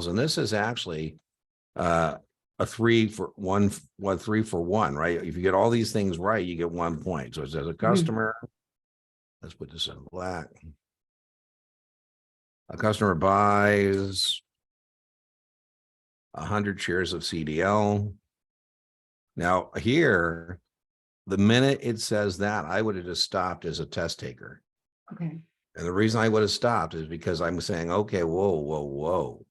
and this is actually a 3-for-1, right? If you get all these things right, you get 1 point. So it says a customer, let's put this in black. A customer buys 100 shares of CDL. Now here, the minute it says that, I would have just stopped as a test taker. Okay. And the reason I would have stopped is because I'm saying, okay, whoa.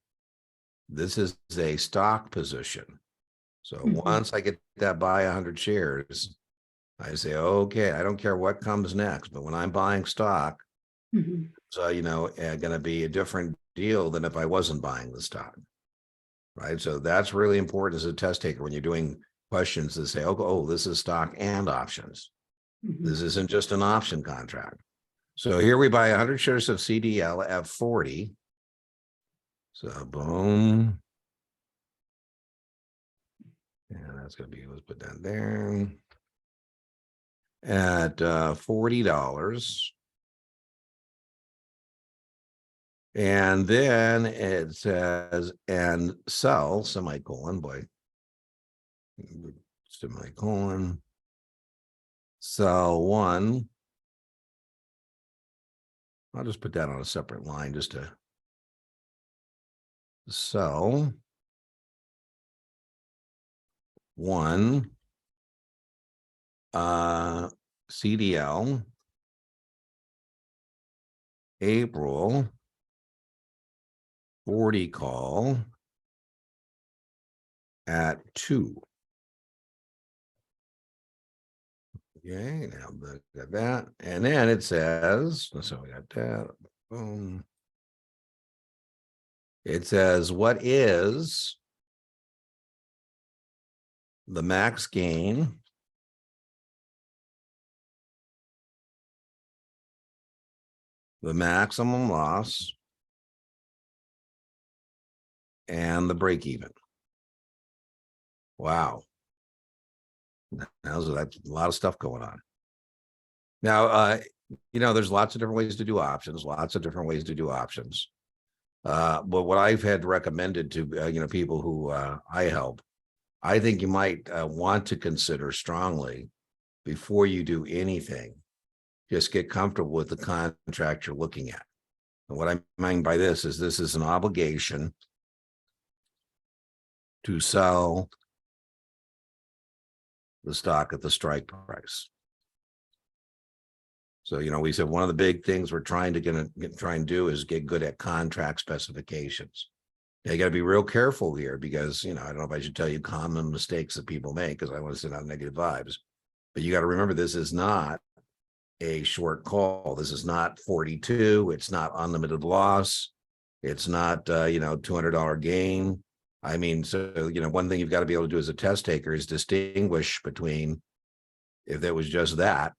This is a stock position. So once I get that buy 100 shares, I say, okay, I don't care what comes next, but when I'm buying stock, so, going to be a different deal than if I wasn't buying the stock, right? So that's really important as a test taker when you're doing questions to say, oh, this is stock and options. This isn't just an option contract. So here we buy 100 shares of CDL at 40. So boom. And that's going to be, let's put that there. At $40. And then it says, and sell, semicolon, sell one. I'll just put that on a separate line just to sell one CDL April 40 call at 2. Okay, now got that. And then it says, so we got that. Boom. It says, what is the max gain the maximum loss, and the break even? Wow. Now, so that's a lot of stuff going on. Now, there's lots of different ways to do options, but what I've had recommended to, people who I help, I think you might want to consider strongly before you do anything, just get comfortable with the contract you're looking at. And what I mean by this is an obligation to sell the stock at the strike price. So, we said one of the big things we're trying to try and do is get good at contract specifications. Now, you got to be real careful here because, I don't know if I should tell you common mistakes that people make because I want to send out negative vibes. But you got to remember, this is not a short call. This is not 42. It's not unlimited loss. It's not, $200 gain. I mean, so, one thing you've got to be able to do as a test taker is distinguish between, if there was just that,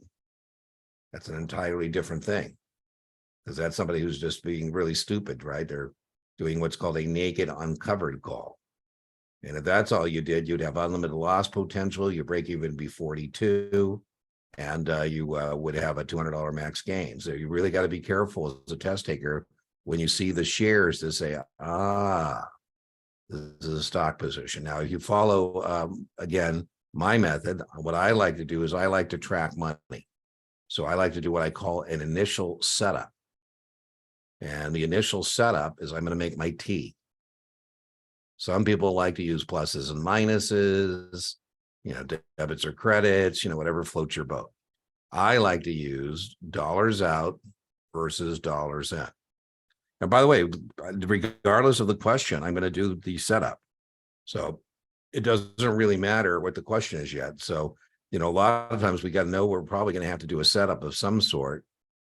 that's an entirely different thing. Because that's somebody who's just being really stupid, right? They're doing what's called a naked uncovered call. And if that's all you did, you'd have unlimited loss potential. Your break even would be 42. And you would have a $200 max gain. So you really got to be careful as a test taker when you see the shares to say, this is a stock position. Now, if you follow, again, my method, what I like to do is I like to track money. So I like to do what I call an initial setup. And the initial setup is I'm going to make my T. Some people like to use pluses and minuses, debits or credits, whatever floats your boat. I like to use dollars out versus dollars in. And by the way, regardless of the question, I'm going to do the setup. So it doesn't really matter what the question is yet. So, a lot of times we got to know we're probably going to have to do a setup of some sort.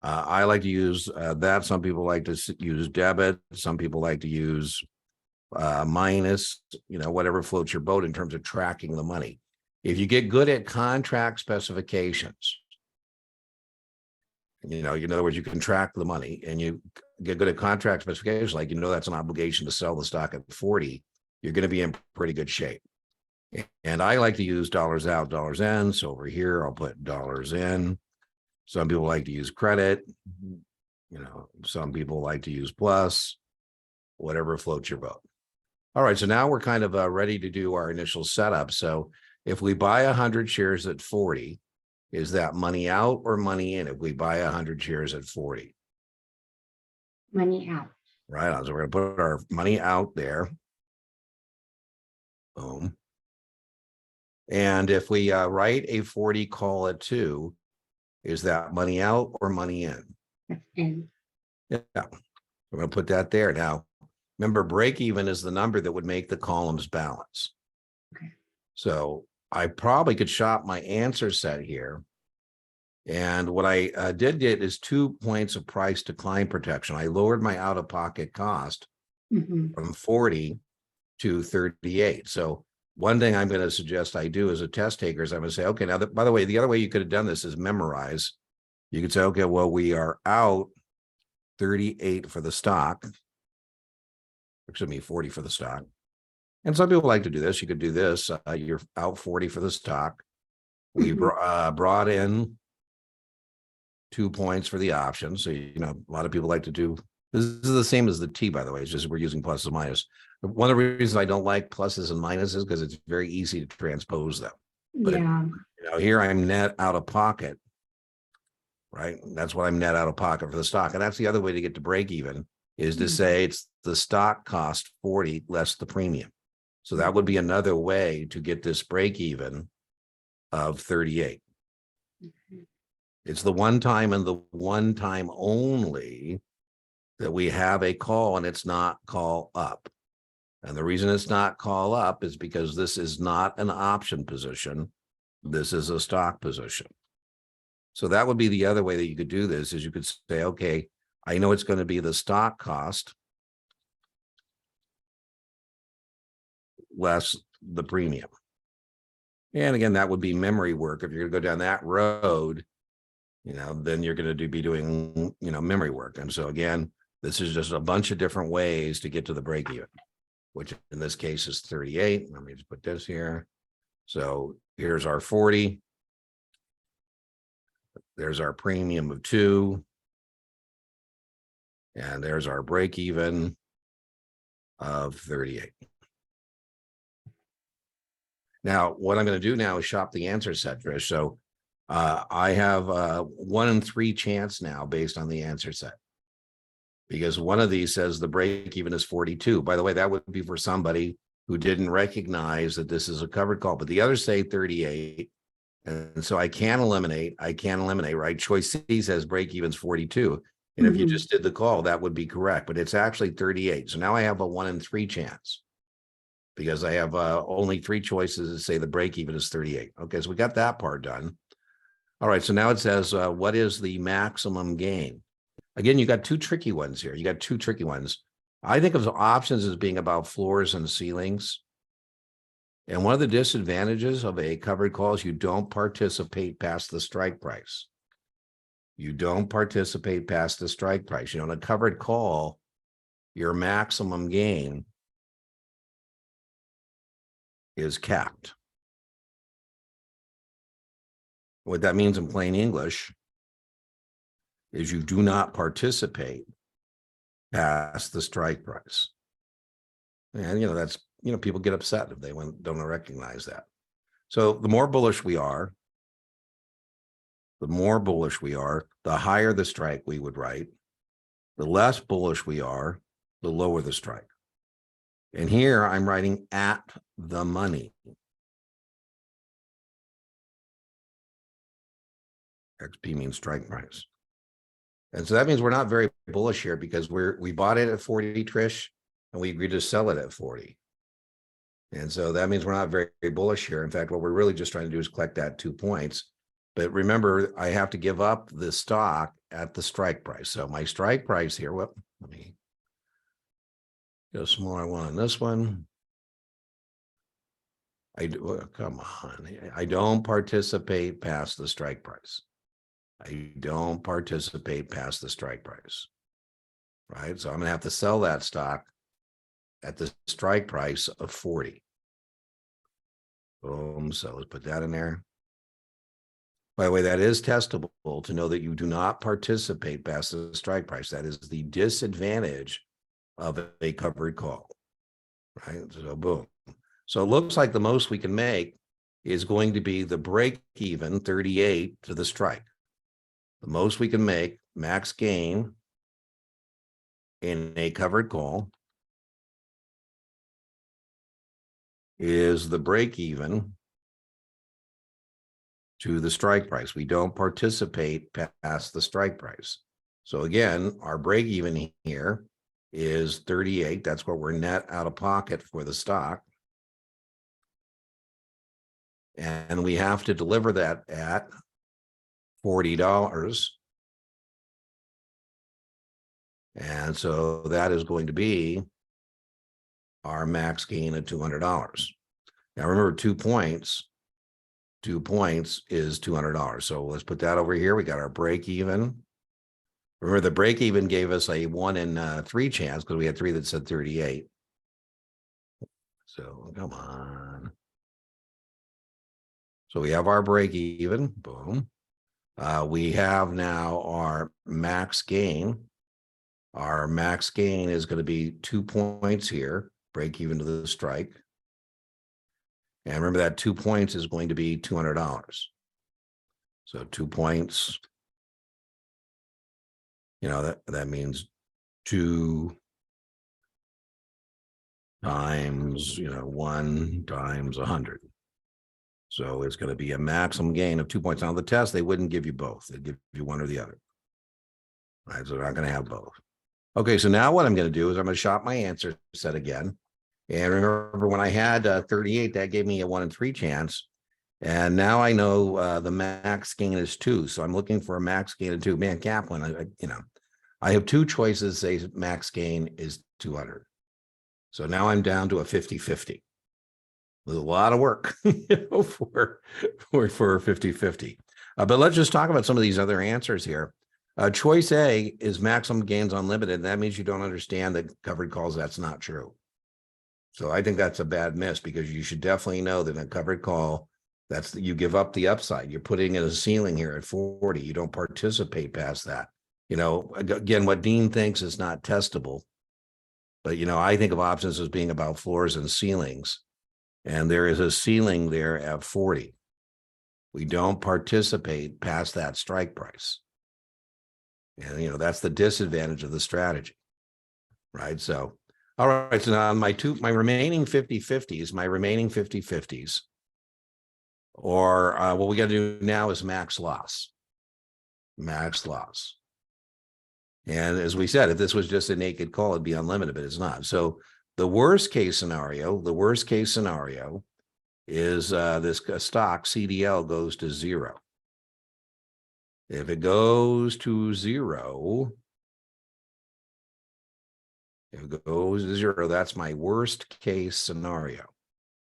I like to use that. Some people like to use debit. Some people like to use minus, whatever floats your boat in terms of tracking the money. If you get good at contract specifications, in other words, you can track the money and you get good at contract specifications, like, that's an obligation to sell the stock at 40, you're going to be in pretty good shape. And I like to use dollars out, dollars in. So over here, I'll put dollars in. Some people like to use credit. Some people like to use plus, whatever floats your boat. All right, so now we're kind of ready to do our initial setup. So if we buy 100 shares at 40, is that money out or money in if we buy 100 shares at 40? Money out. Right on. So we're going to put our money out there. Boom. And if we write a 40 call at 2, is that money out or money in? That's in. Yeah, we're going to put that there. Now, remember, break even is the number that would make the columns balance. Okay. So I probably could shop my answer set here. And what I did get is 2 points of price decline protection. I lowered my out-of-pocket cost from 40 to 38. So one thing I'm going to suggest I do as a test taker is I'm going to say, okay, now, by the way, the other way you could have done this is memorize. You could say, okay, well, we are out 38 for the stock. Excuse me, 40 for the stock. And some people like to do this. You could do this. You're out 40 for the stock. We brought in 2 points for the option. So, you know, a lot of people like to do, this is the same as the T, by the way. It's just we're using pluses and minus. One of the reasons I don't like pluses and minuses because it's very easy to transpose them. But Yeah. you know, here I'm net out of pocket, right? That's what I'm net out of pocket for the stock. And that's the other way to get to break even is to say it's the stock cost 40 less the premium. So that would be another way to get this break even of 38. It's the one time and the one time only that we have a call and it's not call up. And the reason it's not call up is because this is not an option position. This is a stock position. So that would be the other way that you could do this is you could say, okay, I know it's going to be the stock cost less the premium. And again, that would be memory work. If you're going to go down that road, you know, then you're going to be doing, you know, memory work. And so again, this is just a bunch of different ways to get to the break even, which in this case is 38. Let me just put this here. So here's our 40. There's our premium of 2. And there's our break even of 38. Now, what I'm going to do now is shop the answer set, Trish. So I have 1 in 3 chance now based on the answer set. Because one of these says the break even is 42. By the way, that would be for somebody who didn't recognize that this is a covered call, but the others say 38. And so I can eliminate, right? Choice C says break even's 42. And if you just did the call, that would be correct, but it's actually 38. So now I have a 1 in 3 chance because I have only 3 choices that say the break even is 38. Okay, so we got that part done. All right, so now it says, what is the maximum gain? Again, you got 2 tricky ones here. You got 2 tricky ones. I think of options as being about floors and ceilings. And one of the disadvantages of a covered call is you don't participate past the strike price. You don't participate past the strike price. You know, in a covered call, your maximum gain is capped. What that means in plain English is you do not participate past the strike price. And, you know, that's, you know, people get upset if they don't recognize that. So the more bullish we are, the higher the strike we would write. The less bullish we are, the lower the strike. And here I'm writing at the money. XP means strike price. And so that means we're not very bullish here because we bought it at 40, Trish, and we agreed to sell it at 40. And so that means we're not very, very bullish here. In fact, what we're really just trying to do is collect that 2 points. But remember, I have to give up the stock at the strike price. So my strike price here, let me get a smaller one on this one. Come on, I don't participate past the strike price. I don't participate past the strike price, right? So I'm going to have to sell that stock at the strike price of 40. Boom. So let's put that in there. By the way, that is testable to know that you do not participate past the strike price. That is the disadvantage of a covered call. right? So boom. So it looks like the most we can make is going to be the break even 38 to the strike. The most we can make, max gain in a covered call, is the break even to the strike price. We don't participate past the strike price. So again, our break even here is 38. That's what we're net out of pocket for the stock. And we have to deliver that at $40. And so that is going to be our max gain of $200. Now remember, 2 points is $200. So let's put that over here. We got our break even. Remember, the break even gave us a 1 in 3 chance because we had 3 that said 38. So come on. So we have our break even, boom. We have now our max gain. Our max gain is going to be 2 points here, break even to the strike. And remember that 2 points is going to be $200. So 2 points, that means 2 times, 1 times 100. So it's going to be a maximum gain of 2 points. On the test, they wouldn't give you both. They'd give you one or the other. Right, so they're not going to have both. Okay, so now what I'm going to do is I'm going to shop my answer set again. And remember, when I had 38, that gave me a 1 in 3 chance. And now I know the max gain is 2. So I'm looking for a max gain of 2. Man, Kaplan, I have 2 choices. Say max gain is 200. So now I'm down to a 50-50. With a lot of work for 50-50. But let's just talk about some of these other answers here. Choice A is maximum gains unlimited. That means you don't understand that covered calls. That's not true. So I think that's a bad miss, because you should definitely know that in a covered call, you give up the upside. You're putting in a ceiling here at 40. You don't participate past that. Again, what Dean thinks is not testable. But, I think of options as being about floors and ceilings. And there is a ceiling there at 40. We don't participate past that strike price. And, that's the disadvantage of the strategy, right? So, all right. So now my remaining 50-50s, or what we got to do now is max loss. Max loss. And as we said, if this was just a naked call, it'd be unlimited, but it's not. So the worst case scenario is this stock CDL goes to 0. If it goes to 0, that's my worst case scenario.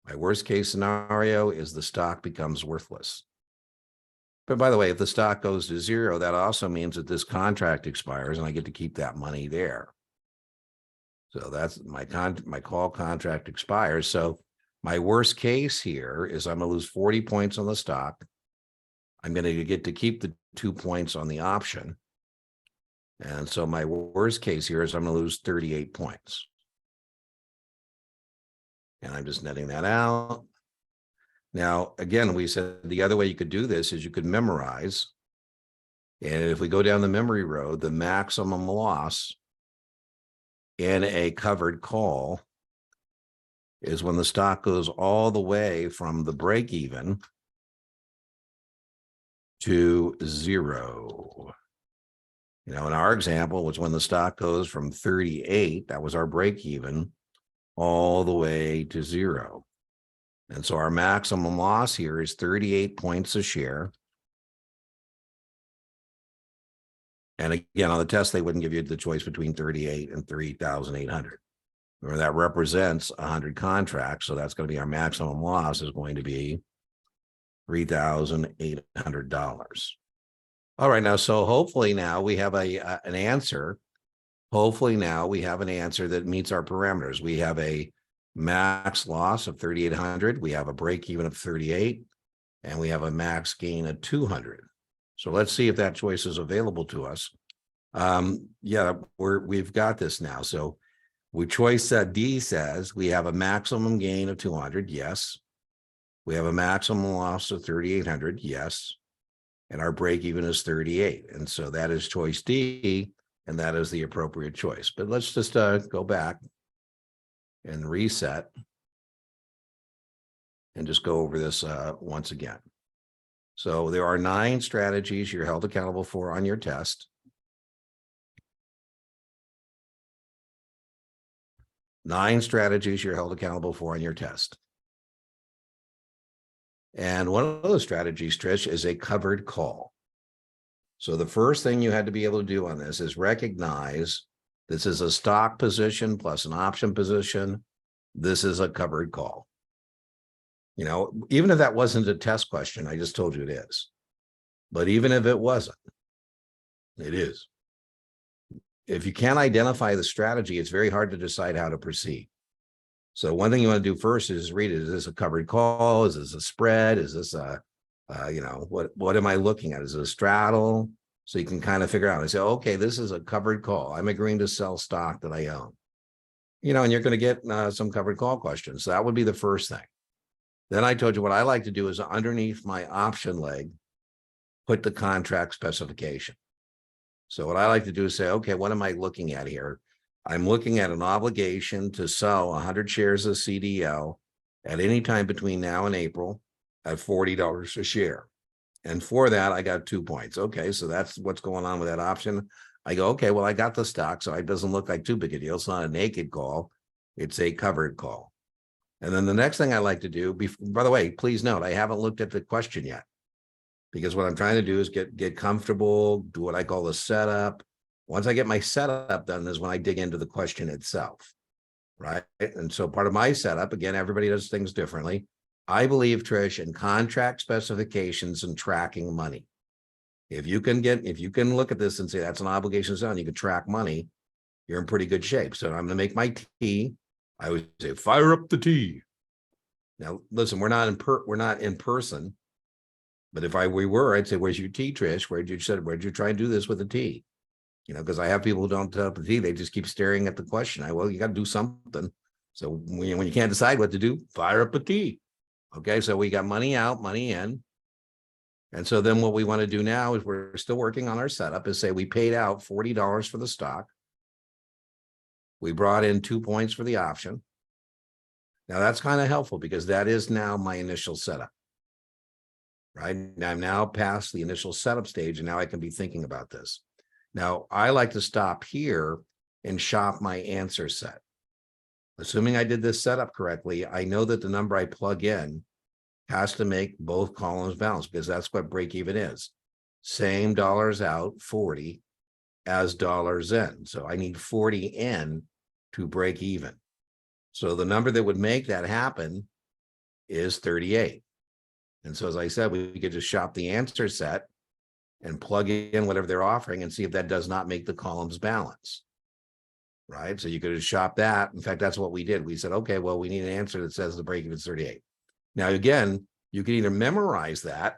My worst case scenario is the stock becomes worthless. But by the way, if the stock goes to 0, that also means that this contract expires and I get to keep that money there. So that's my call contract expires. So my worst case here is I'm going to lose 40 points on the stock. I'm going to get to keep the 2 points on the option. And so my worst case here is I'm going to lose 38 points. And I'm just netting that out. Now, again, we said the other way you could do this is you could memorize. And if we go down the memory road, the maximum loss in a covered call is when the stock goes all the way from the break even to 0. In our example was when the stock goes from 38, that was our break even, all the way to 0. And so our maximum loss here is 38 points a share. And again, on the test, they wouldn't give you the choice between 38 and 3,800. Remember, that represents 100 contracts. So that's going to be our maximum loss is going to be $3,800. All right. Now, so hopefully now we have an answer. Hopefully now we have an answer that meets our parameters. We have a max loss of 3,800. We have a break even of 38, and we have a max gain of 200. So let's see if that choice is available to us. Yeah, we've got this now. So choice D says we have a maximum gain of 200. Yes. We have a maximum loss of 3,800. Yes. And our break even is 38. And so that is choice D, and that is the appropriate choice. But let's just go back and reset and just go over this once again. So there are 9 strategies you're held accountable for on your test. 9 strategies you're held accountable for on your test. And one of those strategies, Trish, is a covered call. So the first thing you had to be able to do on this is recognize this is a stock position plus an option position. This is a covered call. You know, even if that wasn't a test question, I just told you it is. But even if it wasn't, it is. If you can't identify the strategy, it's very hard to decide how to proceed. So one thing you want to do first is read it. Is this a covered call? Is this a spread? Is this a, what am I looking at? Is it a straddle? So you can kind of figure out and say, okay, this is a covered call. I'm agreeing to sell stock that I own. You know, and you're going to get some covered call questions. So that would be the first thing. Then I told you what I like to do is underneath my option leg, put the contract specification. So what I like to do is say, okay, what am I looking at here? I'm looking at an obligation to sell 100 shares of CDL at any time between now and April at $40 a share. And for that, I got 2 points. Okay, so that's what's going on with that option. I go, okay, well, I got the stock, so it doesn't look like too big a deal. It's not a naked call. It's a covered call. And then the next thing I like to do, by the way, please note, I haven't looked at the question yet, because what I'm trying to do is get comfortable, do what I call the setup. Once I get my setup done is when I dig into the question itself, right? And so part of my setup, again, everybody does things differently. I believe, Trish, in contract specifications and tracking money. If you can look at this and say that's an obligation zone, you can track money, you're in pretty good shape. So I'm going to make my T. I would say, fire up the T. Now, listen, we're not in person, but if we were, I'd say, where's your T, Trish? Where'd you try and do this with a T? You know, because I have people who don't tell the T, they just keep staring at the question. Well, you got to do something. So when you can't decide what to do, fire up a T. Okay, so we got money out, money in. And so then what we want to do now is we're still working on our setup is say we paid out $40 for the stock. We brought in 2 points for the option. Now that's kind of helpful because that is now my initial setup. Right? I'm now past the initial setup stage and now I can be thinking about this. Now, I like to stop here and shop my answer set. Assuming I did this setup correctly, I know that the number I plug in has to make both columns balance because that's what break even is. Same dollars out, 40, as dollars in. So I need 40 in to break even. So the number that would make that happen is 38. And so as I said, we could just shop the answer set and plug in whatever they're offering and see if that does not make the columns balance. Right? So you could have shopped that. In fact, that's what we did. We said, okay, well, we need an answer that says the break even is 38. Now, again, you can either memorize that,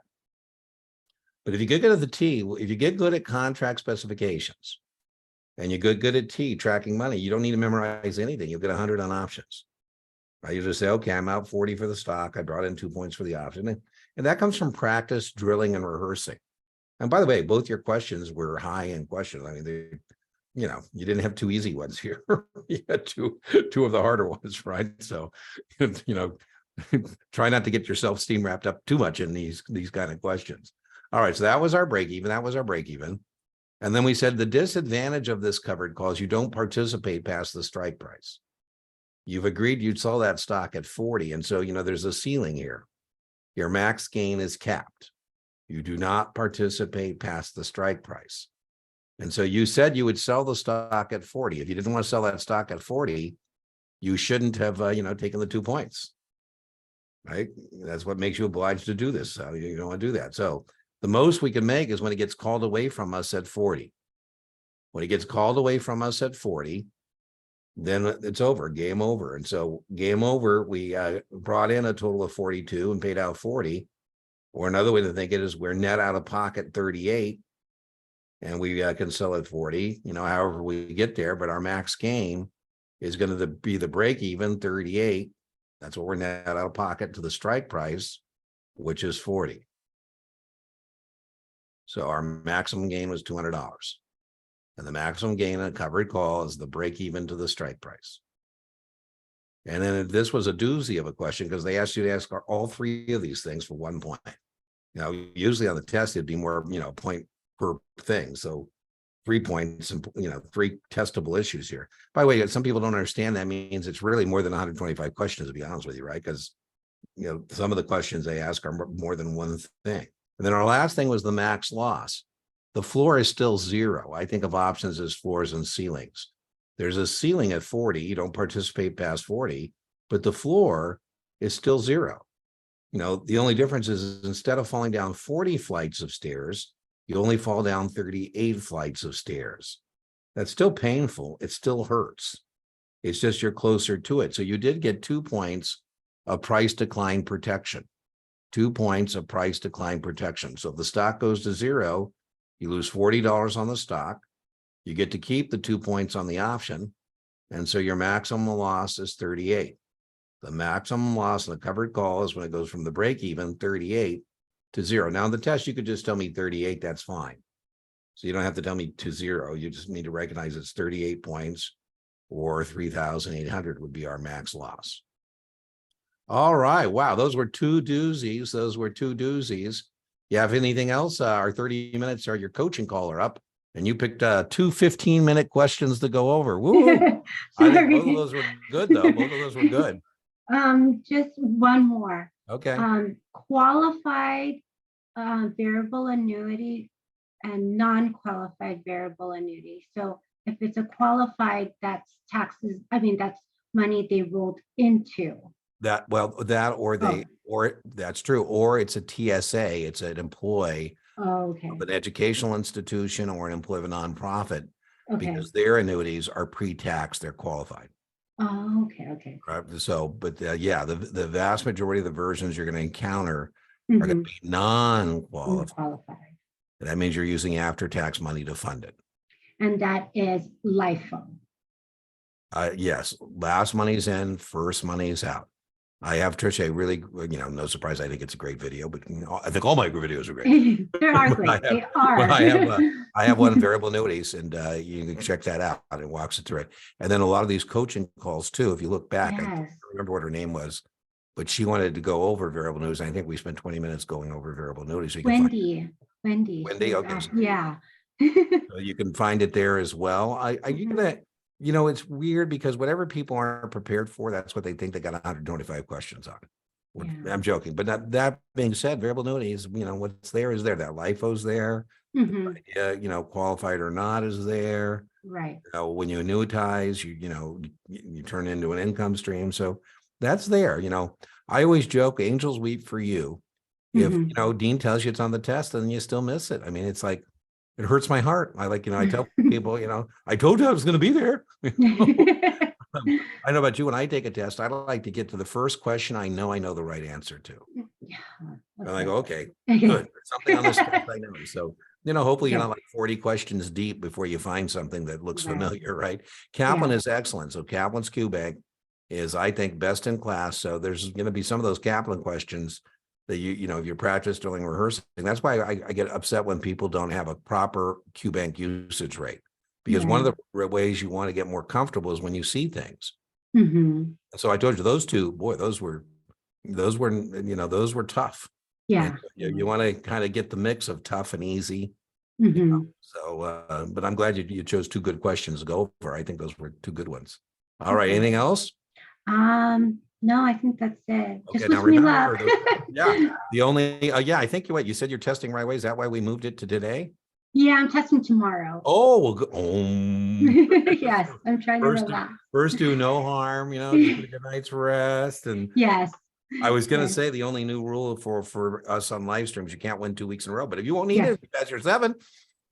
but if you get good at the T, if you get good at contract specifications and you get good at T, tracking money, you don't need to memorize anything. You'll get 100 on options. Right? You just say, okay, I'm out 40 for the stock. I brought in 2 points for the option. And that comes from practice, drilling, and rehearsing. And by the way, both your questions were high end questions. I mean, you didn't have 2 easy ones here. You had two of the harder ones, right? So, try not to get yourself steam wrapped up too much in these kind of questions. All right, so that was our break even. And then we said the disadvantage of this covered call is you don't participate past the strike price. You've agreed you'd sell that stock at 40. And so, there's a ceiling here. Your max gain is capped. You do not participate past the strike price. And so you said you would sell the stock at 40. If you didn't want to sell that stock at 40, you shouldn't have, taken the 2 points, right? That's what makes you obliged to do this. You don't want to do that. So the most we can make is when it gets called away from us at 40. When it gets called away from us at 40, then it's over, game over. And so game over, we brought in a total of 42 and paid out 40. Or another way to think it is we're net out of pocket 38 and we can sell at 40, however we get there, but our max gain is going to be the break even 38. That's what we're net out of pocket to the strike price, which is 40. So our maximum gain was $200. And the maximum gain on a covered call is the break even to the strike price. And then this was a doozy of a question because they asked you to ask all three of these things for 1 point. Usually on the test, it'd be more, point per thing. So 3 points and, 3 testable issues here. By the way, some people don't understand that means it's really more than 125 questions, to be honest with you, right? Because, some of the questions they ask are more than one thing. And then our last thing was the max loss. The floor is still 0. I think of options as floors and ceilings. There's a ceiling at 40. You don't participate past 40, but the floor is still 0. The only difference is instead of falling down 40 flights of stairs, you only fall down 38 flights of stairs. That's still painful. It still hurts. It's just you're closer to it. So you did get 2 points of price decline protection. 2 points of price decline protection. So if the stock goes to 0, you lose $40 on the stock. You get to keep the 2 points on the option. And so your maximum loss is 38. The maximum loss on the covered call is when it goes from the break even 38 to 0. Now in the test, you could just tell me 38, that's fine. So you don't have to tell me to 0. You just need to recognize it's 38 points or 3,800 would be our max loss. All right. Wow. Those were 2 doozies. You have anything else? Our 30 minutes are your coaching call are up. And you picked 2 15-minute questions to go over. Woo! I think both of those were good, though. Both of those were good. Just one more. Okay. Qualified variable annuity and non-qualified variable annuity. So if it's a qualified, that's taxes. That's money they rolled into. Or that's true. Or it's a TSA. It's an employee Okay. of an educational institution or an employee of a nonprofit, because Okay. their annuities are pre-tax. They're qualified. Oh, okay. Right. So, but the vast majority of the versions you're going to encounter are going to be non-qualified. Qualified. That means you're using after-tax money to fund it. And that is LIFO. Yes, last money's in, first money's out. I have Tricia really, no surprise. I think it's a great video, but I think all my videos are great. They are great. They are. I have one variable annuities, and you can check that out. It walks it through it. And then a lot of these coaching calls too. If you look back, I don't remember what her name was, but she wanted to go over variable annuities. I think we spent 20 minutes going over variable annuities. So Wendy. Okay. Yeah. So you can find it there as well. It's weird because whatever people aren't prepared for, that's what they think they got 125 questions on. Yeah. I'm joking, but that being said, variable annuities, what's there is there. That LIFO's there. Qualified or not is there. Right. When you annuitize, you turn into an income stream. So that's there. I always joke, angels weep for you. If Dean tells you it's on the test and you still miss it. It's like, it hurts my heart. I tell people, I told you I was going to be there. I know about you. When I take a test, I like to get to the first question I know the right answer to. Yeah. And I go, okay, good. Something on this test I know. So, hopefully you're not like 40 questions deep before you find something that looks familiar, right? Kaplan is excellent. So Kaplan's Q-Bank is, I think, best in class. So there's going to be some of those Kaplan questions that if you're practice drilling, rehearsing. That's why I get upset when people don't have a proper Q-Bank usage rate, because one of the ways you want to get more comfortable is when you see things. So I told you those two, boy, those were tough. Yeah. You want to kind of get the mix of tough and easy. So, but I'm glad you chose 2 good questions to go over. I think those were 2 good ones. All right. Anything else? No, I think that's it. Okay, just now wish me luck. I think you said you're testing right away. Is that why we moved it to today? Yeah, I'm testing tomorrow. Oh, yes, I'm trying to relax. First do no harm, just get a good night's rest. And yes. I was going to say the only new rule for us on live streams, you can't win 2 weeks in a row, but if you won't need it, that's your 7.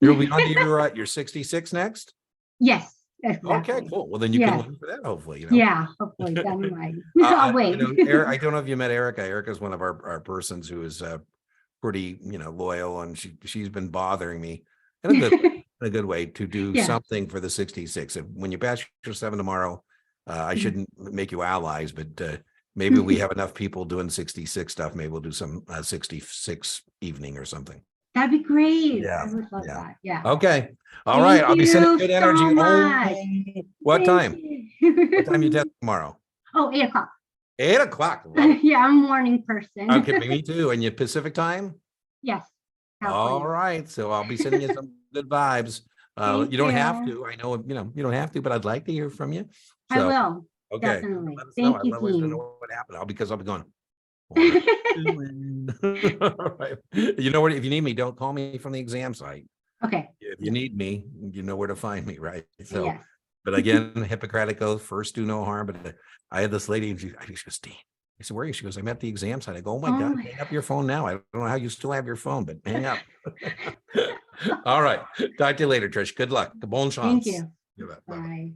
You'll be on to your 66 next. Yes. Exactly. Okay, cool. Well, then you can win for that, hopefully. Yeah, hopefully. I'll wait. I don't know if you met Erica. Erica's one of our persons who is pretty, loyal, and she's been bothering me in a good way to do something for the 66. When you pass your 7 tomorrow, I Mhm. shouldn't make you allies, but maybe we have enough people doing 66 stuff. Maybe we'll do some 66 evening or something. That'd be great. Yeah, I would love yeah. that. Yeah. Okay. All right. Thank I'll be sending you good so energy. much. What Thank time? What time you you. test tomorrow? Oh, 8 o'clock. 8 o'clock. Love it. Yeah, I'm a morning person. Okay, me too. And you Pacific time? Yes, All California. right. So I'll be sending you some good vibes. Thank You don't have you. to. I know, you don't have to, but I'd like to hear from you. I So, will. okay. Definitely. Let us know. Thank I'd you, always to Dean. know what happened. Because I'll be going, what are you doing? All right. You know what? If you need me, don't call me from the exam site. Okay. If you need me, you know where to find me, right? So, Yes. but again, Hippocratic oath, first do no harm. But I had this lady and she goes, Dean. I said, where are you? She goes, I'm at the exam site. I go, oh my Oh God, my hang up your phone now. I don't know how you still have your phone, but hang up. All right. Talk to you later, Trish. Good luck. Bon Thank chance. you. Bye.